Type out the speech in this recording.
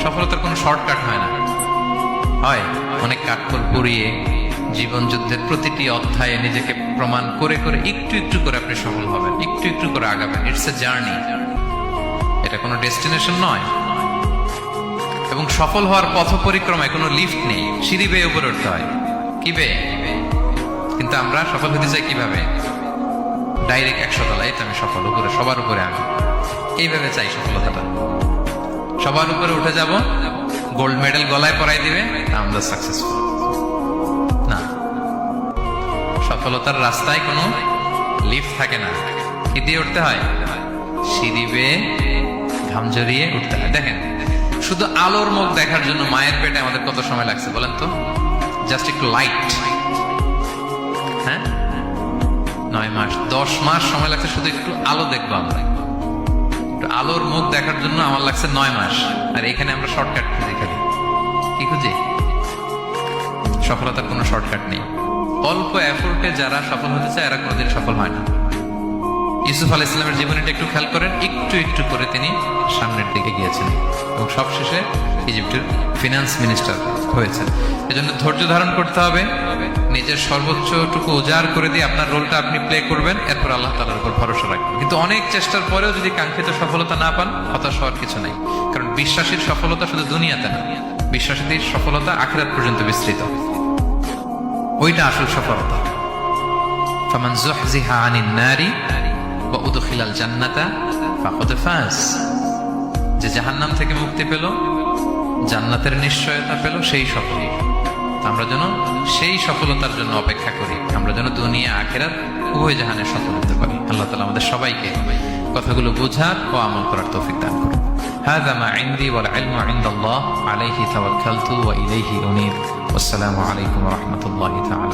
সফলতার কোনো শর্টকাট হয় না, হয় অনেক কাঠখড় পুড়িয়ে জীবন যুদ্ধের প্রতিটি অধ্যায়ে নিজেকে প্রমাণ করে করে একটু একটু করে আপনি সফল হবেন, একটু একটু করে আগাবেন। ইটস এ জার্নি, এটা কোনো ডেস্টিনেশন নয়। এবং সফল হওয়ার পথ পরিক্রমায় কোনো লিফট নেই, সিঁড়ি বেয়ে উপরে উঠতে হয়। কি বেয়ে? কিন্তু আমরা সফল হতে চাই কিভাবে? ডাইরেক্ট 100 তলায় তো আমি সফল, উপরে সবার উপরে আমি, এইভাবে চাই সফলতাটা। সবার উপরে উঠে যাব, গোল্ড মেডেল গলায় পরাই দিবে, আমরা সাকসেসফুল না। সফলতার রাস্তায় কোনো লিফট থাকে না। কি দিয়ে উঠতে হয়? সিঁড়ি বেয়ে ঘাম জড়িয়ে উঠতে হয়। দেখেন, শুধু আলোর মুখ দেখার জন্য মায়ের পেটে আমাদের কত সময় লাগছে বলেন তো? জাস্ট একটু লাইট, হ্যাঁ, 9 মাস 10 মাস সময় লাগছে শুধু একটু আলো দেখবো আমরা। একটু আলোর মুখ দেখার জন্য আমার লাগছে 9 মাস। আর এখানে আমরা শর্টকাট খুঁজি, খালি কি খুঁজি? সফলতার কোনো শর্টকাট নেই। অল্প এফোর্টে যারা সফল হতে চায় এরা কোনোদিন সফল হয় না। ইউসুফ আলাইহিস সালামের জীবনীটা একটু খেয়াল করেন, একটু একটু করে তিনি সামনের দিকে গিয়েছেন এবং সবশেষে ইজিপ্টের ফিনান্স মিনিস্টার হয়েছেন। এজন্য ধৈর্য ধারণ করতে হবে, নিজের সর্বোচ্চটুকু উজাড় করে দিয়ে আপনার রোলটা আপনি প্লে করবেন, এরপর আল্লাহ তাআলার উপর ভরসা রাখবেন। কিন্তু অনেক চেষ্টার পরেও যদি কাঙ্ক্ষিত সফলতা না পান, হতাশ হওয়ার কিছু নাই। কারণ বিশ্বাসীর সফলতা শুধু দুনিয়াতে না, বিশ্বাসীদের সফলতা আখিরাত পর্যন্ত বিস্তৃত। ওইটা আসল সফলতা। ফামান যুহজিহা আনিন নারি ওয়া উদখিলাল জান্নাতা ফাকাদ ফাজ। যে জাহান্নাম থেকে মুক্তি পেল, জান্নাতের নিশ্চয়তা পেল, সেই সফল। আমরা যেন সেই সফলতার জন্য অপেক্ষা করি, আমরা যেন দুনিয়া আখিরাত উভয় জাহানে সফল হতে পারি। আল্লাহ তাআলা আমাদের সবাইকে কথাগুলো বোঝার ও আমল করার তৌফিক দান করুন। হাযা মা ইনদি ওয়াল ইলমু ইনদাল্লাহ আলাইহি তাওয়াক্কালতু ওয়া ইলাইহি উনীব। ওয়াসসালামু আলাইকুম ওয়া রাহমাতুল্লাহি তাআলা।